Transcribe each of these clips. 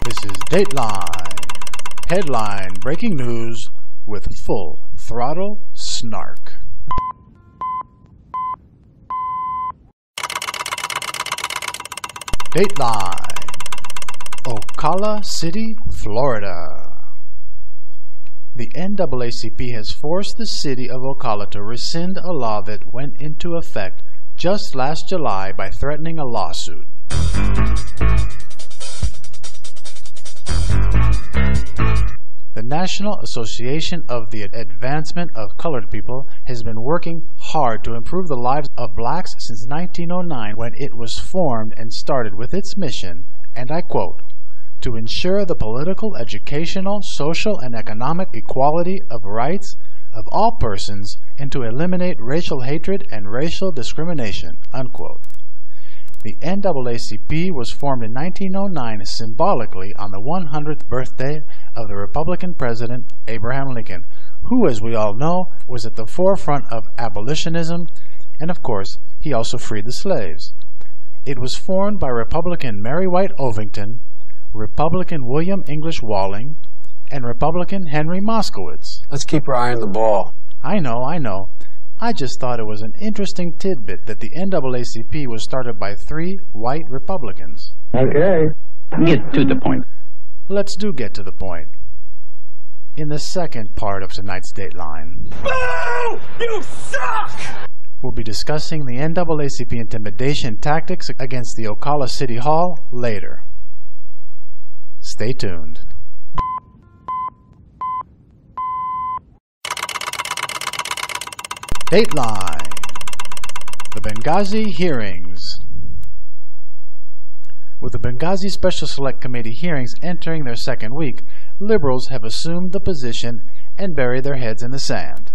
This is DateLine. Headline breaking news with full throttle snark. DateLine. Ocala City, Florida. The NAACP has forced the city of Ocala to rescind a law that went into effect just last July by threatening a lawsuit. The National Association of the Advancement of Colored People has been working hard to improve the lives of blacks since 1909, when it was formed and started with its mission, and I quote, "to ensure the political, educational, social, and economic equality of rights of all persons and to eliminate racial hatred and racial discrimination," unquote. The NAACP was formed in 1909 symbolically on the 100th birthday of the Republican President Abraham Lincoln, who, as we all know, was at the forefront of abolitionism, and of course, he also freed the slaves. It was formed by Republican Mary White Ovington, Republican William English Walling, and Republican Henry Moskowitz. Let's keep our eye on the ball. I know. I just thought it was an interesting tidbit that the NAACP was started by 3 white Republicans. Okay. Get to the point. Let's get to the point. In the second part of tonight's Dateline, Boo! You suck! we'll be discussing the NAACP intimidation tactics against the Ocala City Hall later. Stay tuned. Dateline. The Benghazi hearings. With the Benghazi Special Select Committee hearings entering their second week, liberals have assumed the position and buried their heads in the sand.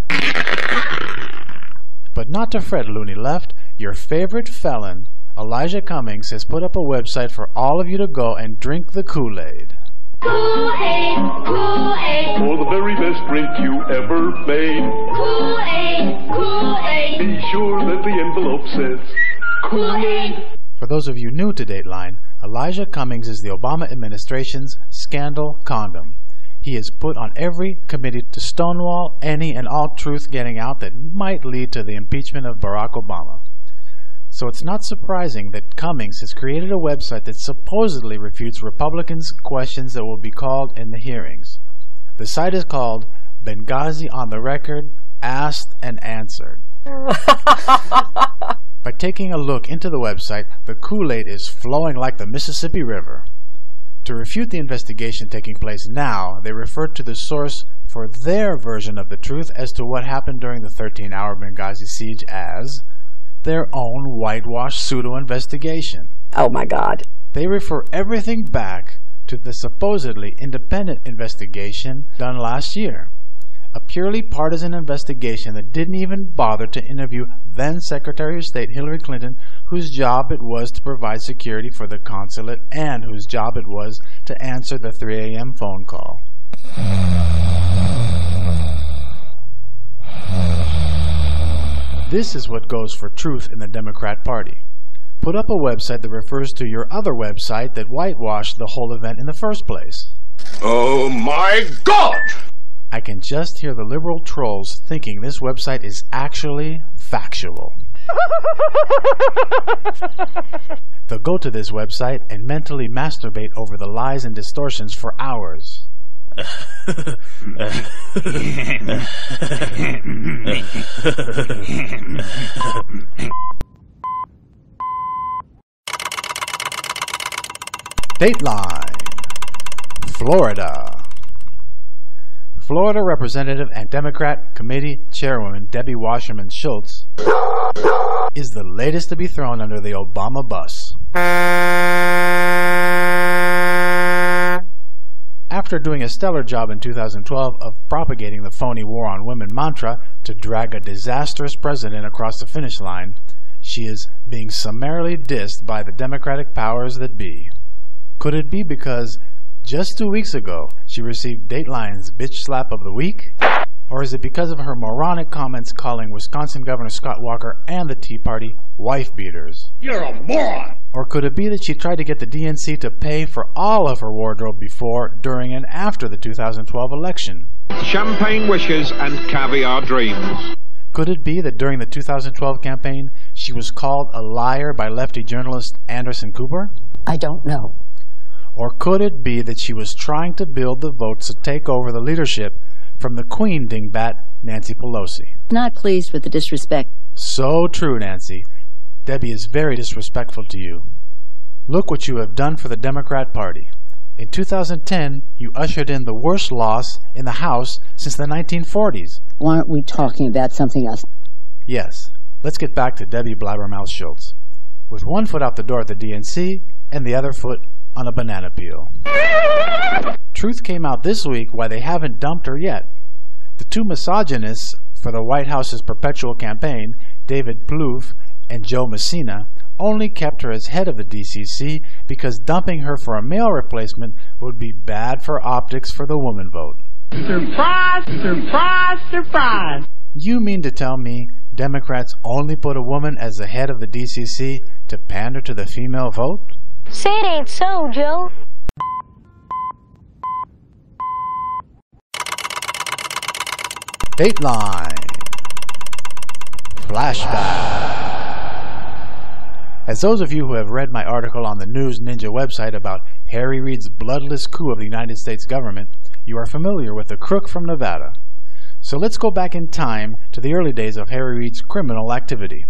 But not to fret, loony left. Your favorite felon, Elijah Cummings, has put up a website for all of you to go and drink the Kool-Aid. Kool-Aid, Kool-Aid, For the very best drink you ever made. Kool-Aid, Kool-Aid, Be sure that the envelope says Kool-Aid. For those of you new to Dateline, Elijah Cummings is the Obama administration's scandal condom. He is put on every committee to stonewall any and all truth getting out that might lead to the impeachment of Barack Obama. So it's not surprising that Cummings has created a website that supposedly refutes Republicans' questions that will be called in the hearings. The site is called Benghazi on the Record, Asked and Answered. By taking a look into the website, the Kool-Aid is flowing like the Mississippi River. To refute the investigation taking place now, they refer to the source for their version of the truth as to what happened during the 13-hour Benghazi siege as their own whitewashed pseudo-investigation. Oh my God. They refer everything back to the supposedly independent investigation done last year. A purely partisan investigation that didn't even bother to interview then Secretary of State Hillary Clinton, whose job it was to provide security for the consulate and whose job it was to answer the 3 a.m. phone call. This is what goes for truth in the Democrat Party. Put up a website that refers to your other website that whitewashed the whole event in the first place. Oh my God! I can just hear the liberal trolls thinking this website is actually factual. They'll go to this website and mentally masturbate over the lies and distortions for hours. Dateline, Florida. Florida Representative and Democrat Committee Chairwoman Debbie Wasserman Schultz is the latest to be thrown under the Obama bus. After doing a stellar job in 2012 of propagating the phony war on women mantra to drag a disastrous president across the finish line, she is being summarily dissed by the Democratic powers that be. Could it be because just 2 weeks ago she received Dateline's Bitch Slap of the Week? Or is it because of her moronic comments calling Wisconsin Governor Scott Walker and the Tea Party wife-beaters? You're a moron! Or could it be that she tried to get the DNC to pay for all of her wardrobe before, during, and after the 2012 election? Champagne wishes and caviar dreams. Could it be that during the 2012 campaign, she was called a liar by lefty journalist Anderson Cooper? I don't know. Or could it be that she was trying to build the votes to take over the leadership from the Queen dingbat, Nancy Pelosi? Not pleased with the disrespect. So true, Nancy. Debbie is very disrespectful to you. Look what you have done for the Democrat Party. In 2010, you ushered in the worst loss in the House since the 1940s. Why aren't we talking about something else? Yes, let's get back to Debbie Blabbermouth Schultz, with one foot out the door at the DNC and the other foot on a banana peel. Truth came out this week why they haven't dumped her yet. The two misogynists for the White House's perpetual campaign, David Plouffe and Joe Messina, only kept her as head of the DCC because dumping her for a male replacement would be bad for optics for the woman vote. Surprise, surprise, surprise! You mean to tell me Democrats only put a woman as the head of the DCC to pander to the female vote? Say it ain't so, Joe. DateLine Flashback. As those of you who have read my article on the News Ninja website about Harry Reid's bloodless coup of the United States government, you are familiar with the crook from Nevada. So let's go back in time to the early days of Harry Reid's criminal activity.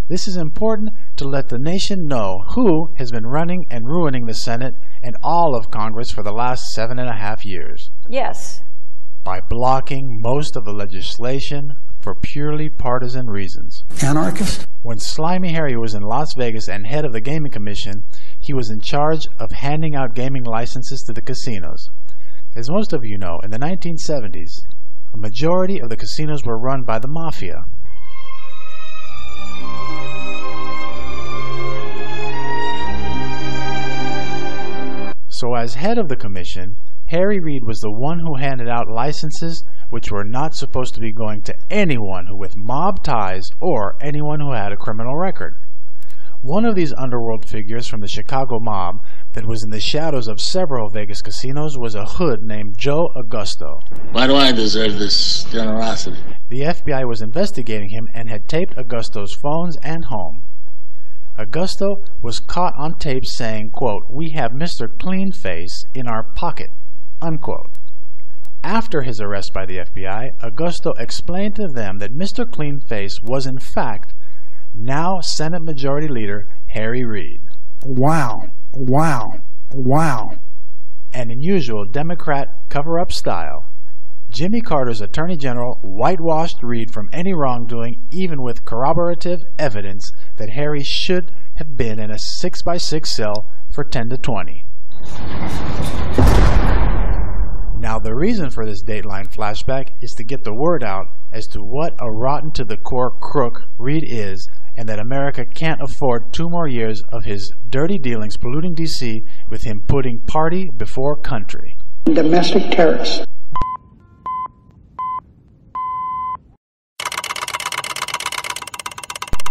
This is important to let the nation know who has been running and ruining the Senate and all of Congress for the last 7.5 years. Yes. By blocking most of the legislation for purely partisan reasons. Anarchist? When Slimy Harry was in Las Vegas and head of the Gaming Commission, he was in charge of handing out gaming licenses to the casinos. As most of you know, in the 1970s, a majority of the casinos were run by the mafia. So as head of the commission, Harry Reid was the one who handed out licenses which were not supposed to be going to anyone with mob ties or anyone who had a criminal record. One of these underworld figures from the Chicago mob that was in the shadows of several Vegas casinos was a hood named Joe Augusto. Why do I deserve this generosity? The FBI was investigating him and had taped Augusto's phones and home. Augusto was caught on tape saying, quote, "We have Mr. Cleanface in our pocket," unquote. After his arrest by the FBI, Augusto explained to them that Mr. Cleanface was in fact now Senate Majority Leader Harry Reid. Wow, wow, wow. And in usual Democrat cover-up style, Jimmy Carter's Attorney General whitewashed Reid from any wrongdoing, even with corroborative evidence that Harry should have been in a 6x6 cell for 10 to 20. Now the reason for this Dateline flashback is to get the word out as to what a rotten-to-the-core crook Reid is, and that America can't afford 2 more years of his dirty dealings polluting D.C. with him putting party before country. Domestic terrorists.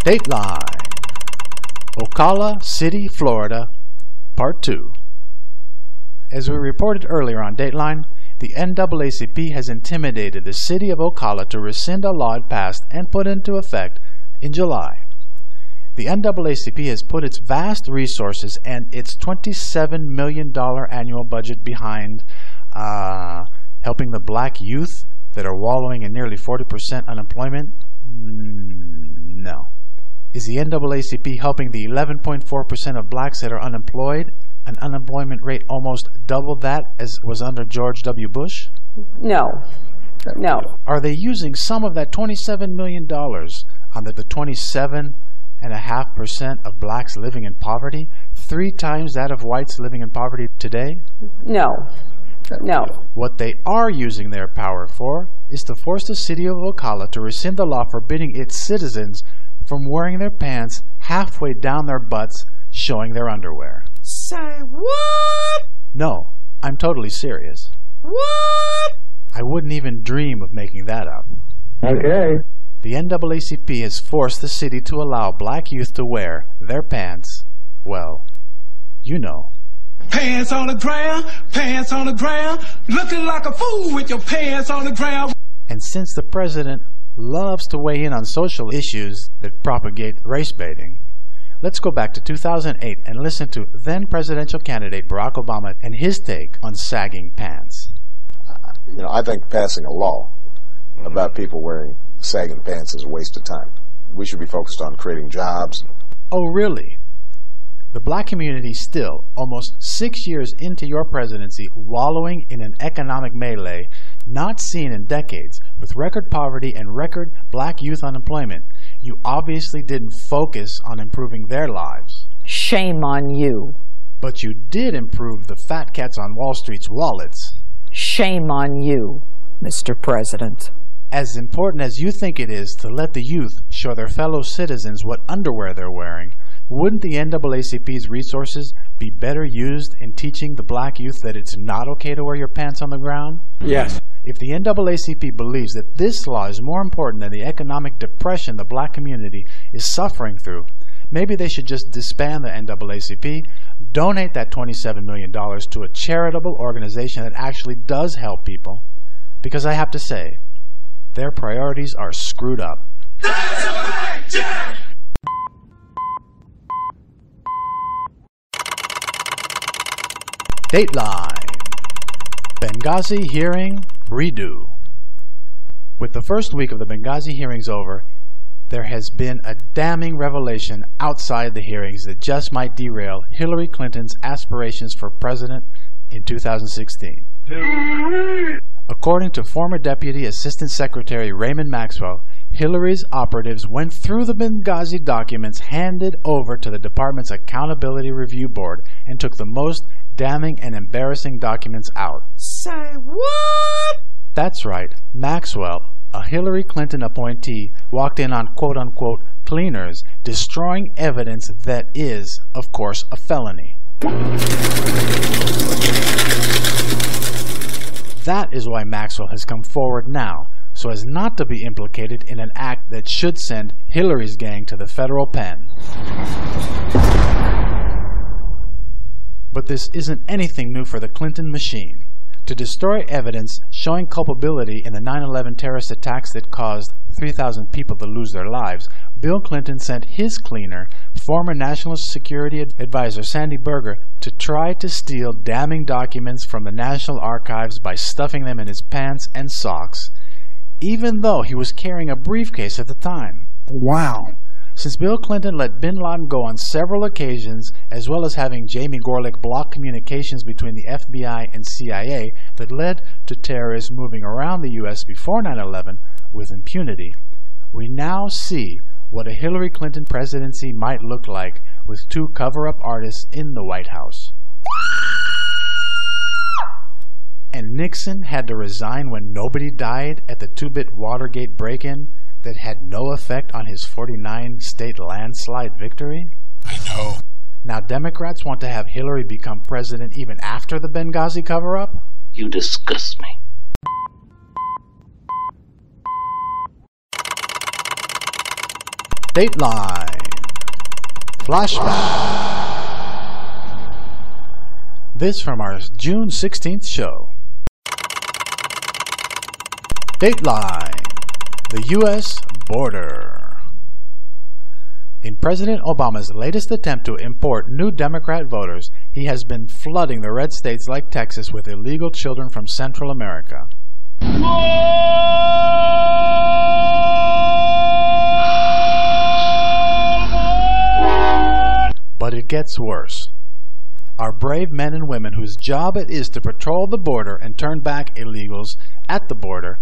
Dateline Ocala City, Florida, Part 2. As we reported earlier on Dateline, the NAACP has intimidated the city of Ocala to rescind a law it passed and put into effect in July. The NAACP has put its vast resources and its $27 million annual budget behind helping the black youth that are wallowing in nearly 40% unemployment? No. Is the NAACP helping the 11.4% of blacks that are unemployed, an unemployment rate almost double that as was under George W. Bush? No. No. Are they using some of that $27 million on the 27.5% of blacks living in poverty, 3 times that of whites living in poverty today? No. No. What they are using their power for is to force the city of Ocala to rescind the law forbidding its citizens from wearing their pants halfway down their butts, showing their underwear. Say what? No, I'm totally serious. What? I wouldn't even dream of making that up. Okay. The NAACP has forced the city to allow black youth to wear their pants, well, you know. Pants on the ground, looking like a fool with your pants on the ground. And since the president loves to weigh in on social issues that propagate race baiting, let's go back to 2008 and listen to then presidential candidate Barack Obama and his take on sagging pants. I think passing a law about people wearing sagging pants is a waste of time. We should be focused on creating jobs. Oh, really? The black community still, almost 6 years into your presidency, wallowing in an economic melee not seen in decades, with record poverty and record black youth unemployment. You obviously didn't focus on improving their lives. Shame on you. But you did improve the fat cats on Wall Street's wallets. Shame on you, Mr. President. As important as you think it is to let the youth show their fellow citizens what underwear they're wearing, wouldn't the NAACP's resources be better used in teaching the black youth that it's not okay to wear your pants on the ground? Yes. If the NAACP believes that this law is more important than the economic depression the black community is suffering through, maybe they should just disband the NAACP, donate that $27 million to a charitable organization that actually does help people. Because I have to say, their priorities are screwed up. DateLine. Benghazi hearing redo. With the first week of the Benghazi hearings over, there has been a damning revelation outside the hearings that just might derail Hillary Clinton's aspirations for president in 2016. According to former Deputy Assistant Secretary Raymond Maxwell, Hillary's operatives went through the Benghazi documents handed over to the department's Accountability Review Board and took the most damning and embarrassing documents out. Say what? That's right. Maxwell, a Hillary Clinton appointee, walked in on quote-unquote cleaners, destroying evidence that is, of course, a felony. That is why Maxwell has come forward now, so as not to be implicated in an act that should send Hillary's gang to the federal pen. But this isn't anything new for the Clinton machine. To destroy evidence showing culpability in the 9/11 terrorist attacks that caused 3,000 people to lose their lives, Bill Clinton sent his cleaner, former National Security Advisor Sandy Berger, to try to steal damning documents from the National Archives by stuffing them in his pants and socks, even though he was carrying a briefcase at the time. Wow. Since Bill Clinton let bin Laden go on several occasions, as well as having Jamie Gorelick block communications between the FBI and CIA that led to terrorists moving around the U.S. before 9/11 with impunity, we now see what a Hillary Clinton presidency might look like with two cover-up artists in the White House. And Nixon had to resign when nobody died at the 2-bit Watergate break-in that had no effect on his 49-state landslide victory? I know. Now Democrats want to have Hillary become president even after the Benghazi cover-up? You disgust me. DateLine. Flashback. This from our June 16th show. DateLine. The U.S. border. In President Obama's latest attempt to import new Democrat voters, he has been flooding the red states like Texas with illegal children from Central America. But it gets worse. Our brave men and women whose job it is to patrol the border and turn back illegals at the border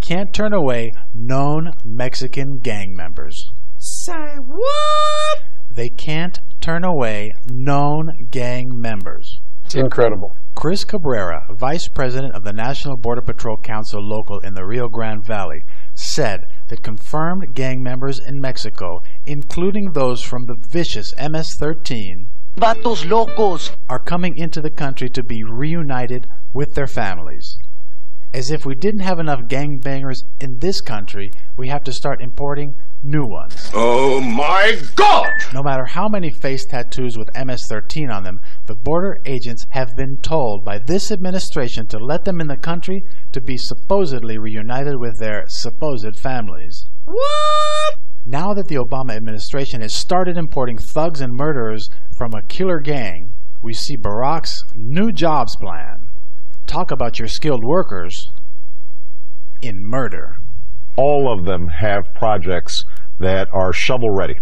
can't turn away known Mexican gang members. Say what? They can't turn away known gang members. It's incredible. Chris Cabrera, Vice President of the National Border Patrol Council Local in the Rio Grande Valley, said that confirmed gang members in Mexico, including those from the vicious MS-13, Vatos locos, are coming into the country to be reunited with their families. As if we didn't have enough gangbangers in this country, we have to start importing new ones. Oh my God! No matter how many face tattoos with MS-13 on them, the border agents have been told by this administration to let them in the country to be supposedly reunited with their supposed families. What? Now that the Obama administration has started importing thugs and murderers from a killer gang, we see Barack's new jobs plan. Talk about your skilled workers in murder. All of them have projects that are shovel-ready.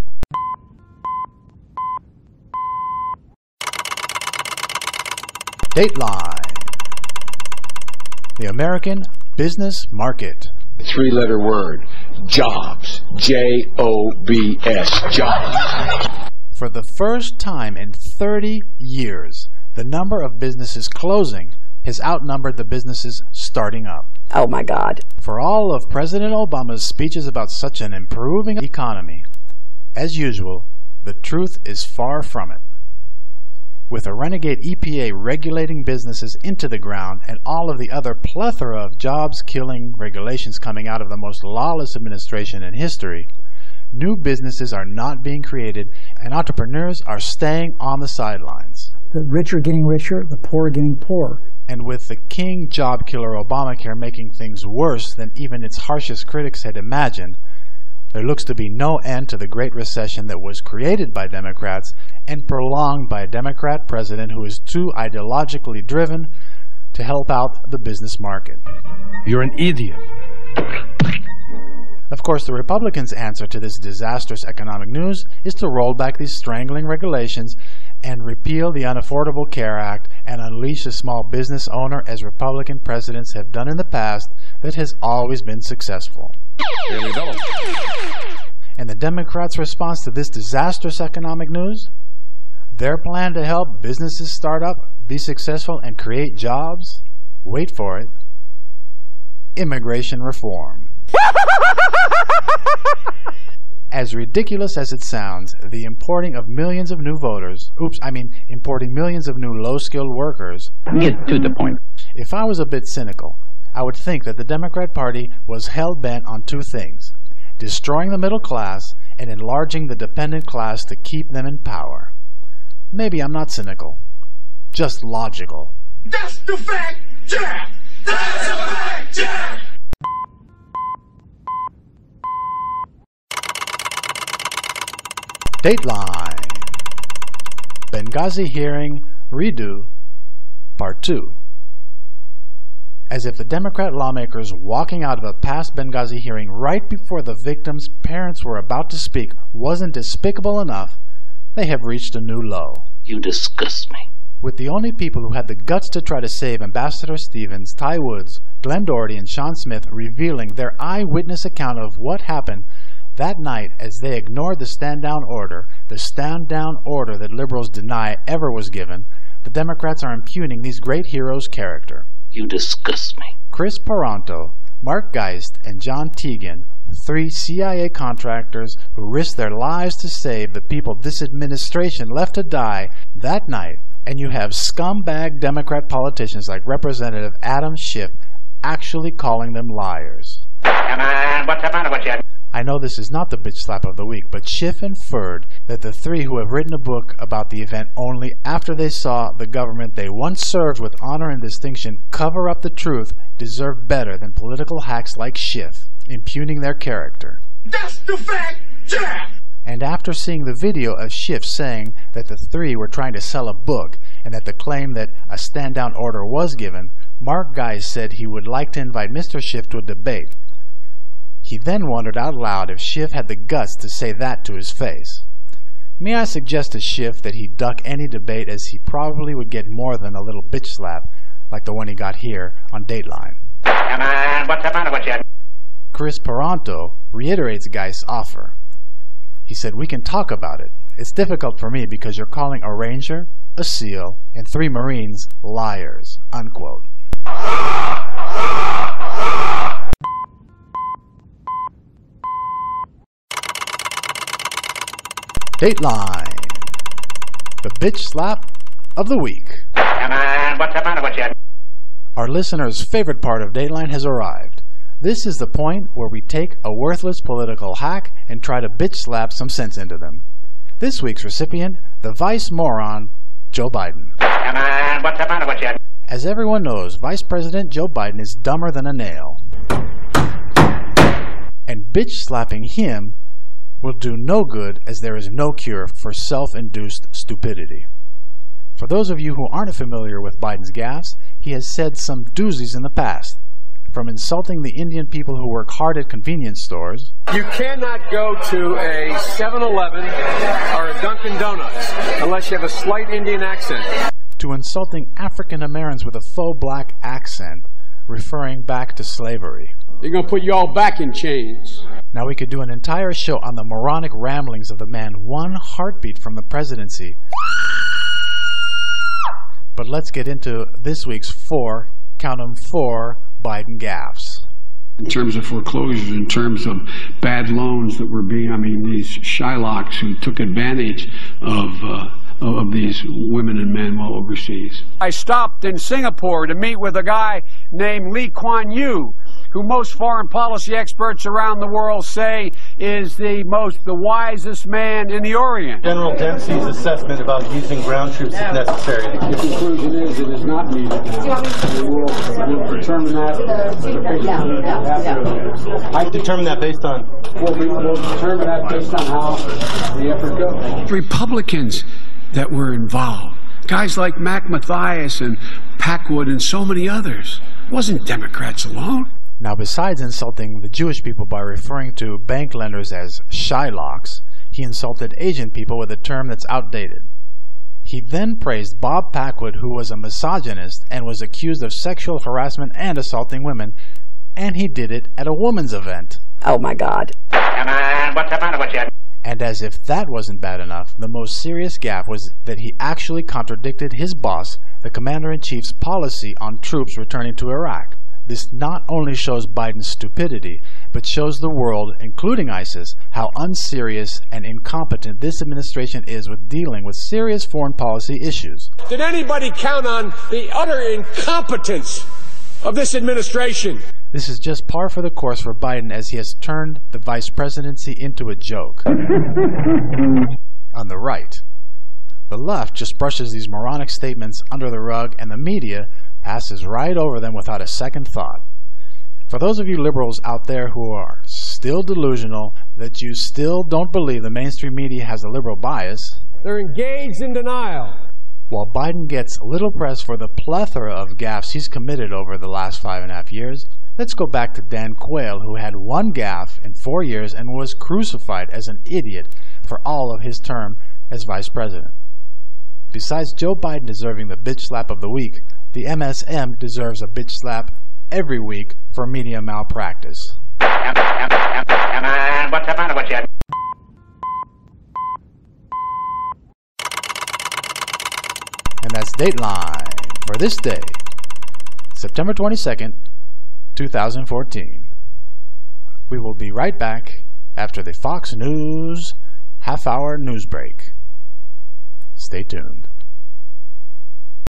DateLine. The American business market. Three-letter word. Jobs. J-O-B-S. Jobs. For the first time in 30 years, the number of businesses closing has outnumbered the businesses starting up. Oh my God. For all of President Obama's speeches about such an improving economy, as usual, the truth is far from it. With a renegade EPA regulating businesses into the ground and all of the other plethora of jobs-killing regulations coming out of the most lawless administration in history, new businesses are not being created and entrepreneurs are staying on the sidelines. The rich are getting richer, the poor are getting poorer. And with the king job killer Obamacare making things worse than even its harshest critics had imagined, there looks to be no end to the Great Recession that was created by Democrats and prolonged by a Democrat president who is too ideologically driven to help out the business market. You're an idiot. Of course, the Republicans' answer to this disastrous economic news is to roll back these strangling regulations and repeal the Unaffordable Care Act and unleash a small business owner as Republican presidents have done in the past that has always been successful. Here we go. And the Democrats' response to this disastrous economic news? Their plan to help businesses start up, be successful, and create jobs? Wait for it. Immigration reform. As ridiculous as it sounds, the importing of millions of new voters, importing millions of new low-skilled workers. Get to the point. If I was a bit cynical, I would think that the Democrat Party was hell-bent on two things: destroying the middle class and enlarging the dependent class to keep them in power. Maybe I'm not cynical, just logical. That's the fact, Jack! That's the fact, Jack! DateLine. Benghazi hearing redo part 2. As if the Democrat lawmakers walking out of a past Benghazi hearing right before the victims' parents were about to speak wasn't despicable enough, they have reached a new low. You disgust me. With the only people who had the guts to try to save Ambassador Stevens, Ty Woods, Glenn Doherty, and Sean Smith revealing their eyewitness account of what happened that night as they ignored the stand-down order that liberals deny ever was given, the Democrats are impugning these great heroes' character. You disgust me. Chris Paronto, Mark Geist, and John Teagan, 3 CIA contractors who risked their lives to save the people this administration left to die that night, and you have scumbag Democrat politicians like Representative Adam Schiff actually calling them liars. Come on, what's the matter with you? I know this is not the bitch slap of the week, but Schiff inferred that the 3 who have written a book about the event only after they saw the government they once served with honor and distinction cover up the truth deserve better than political hacks like Schiff, impugning their character. That's the fact, Jack! And after seeing the video of Schiff saying that the 3 were trying to sell a book and that the claim that a stand-down order was given, Mark Geist said he would like to invite Mr. Schiff to a debate. He then wondered out loud if Schiff had the guts to say that to his face. May I suggest to Schiff that he duck any debate, as he probably would get more than a little bitch slap like the one he got here on DateLine. Come on, what's the matter with you? Chris Paronto reiterates Geist's offer. He said, "We can talk about it. It's difficult for me because you're calling a Ranger, a SEAL, and 3 Marines liars." Unquote. DateLine. The bitch slap of the week. Come on, what's the matter with you? Our listeners' favorite part of DateLine has arrived. This is the point where we take a worthless political hack and try to bitch slap some sense into them. This week's recipient, the vice moron, Joe Biden. Come on, what's the matter with you? As everyone knows, Vice President Joe Biden is dumber than a nail. And bitch slapping him will do no good, as there is no cure for self-induced stupidity. For those of you who aren't familiar with Biden's gaffes, he has said some doozies in the past. From insulting the Indian people who work hard at convenience stores. You cannot go to a 7-Eleven or a Dunkin' Donuts unless you have a slight Indian accent. To insulting African Americans with a faux black accent, referring back to slavery. They're going to put you all back in chains. Now we could do an entire show on the moronic ramblings of the man one heartbeat from the presidency. But let's get into this week's four Biden gaffes. In terms of foreclosures, in terms of bad loans that were being, these Shylocks who took advantage of these women and men while overseas. I stopped in Singapore to meet with a guy named Lee Kuan Yew, who most foreign policy experts around the world say is the wisest man in the Orient. General Dempsey's assessment about using ground troops if necessary. The conclusion is it is not needed now. We'll determine that. I determine that based on? We'll determine that based on how the effort goes. Republicans that were involved, guys like Mac Mathias and Packwood and so many others. It wasn't Democrats alone. Now, besides insulting the Jewish people by referring to bank lenders as Shylocks, he insulted Asian people with a term that's outdated. He then praised Bob Packwood, who was a misogynist and was accused of sexual harassment and assaulting women, and he did it at a woman's event. Oh my God. Come on, what's the matter with you? And as if that wasn't bad enough, the most serious gaffe was that he actually contradicted his boss, the Commander-in-Chief's policy on troops returning to Iraq. This not only shows Biden's stupidity, but shows the world, including ISIS, how unserious and incompetent this administration is with dealing with serious foreign policy issues. Did anybody count on the utter incompetence of this administration? This is just par for the course for Biden, as he has turned the vice presidency into a joke. On the right, the left just brushes these moronic statements under the rug, and the media passes right over them without a second thought. For those of you liberals out there who are still delusional that you still don't believe the mainstream media has a liberal bias, they're engaged in denial. While Biden gets little press for the plethora of gaffes he's committed over the last 5.5 years, let's go back to Dan Quayle, who had one gaffe in 4 years and was crucified as an idiot for all of his term as vice president. Besides Joe Biden deserving the bitch slap of the week, the MSM deserves a bitch slap every week for media malpractice. Come on, what's the matter with you? And that's DateLine for this day, September 22nd, 2014. We will be right back after the Fox News half-hour news break. Stay tuned.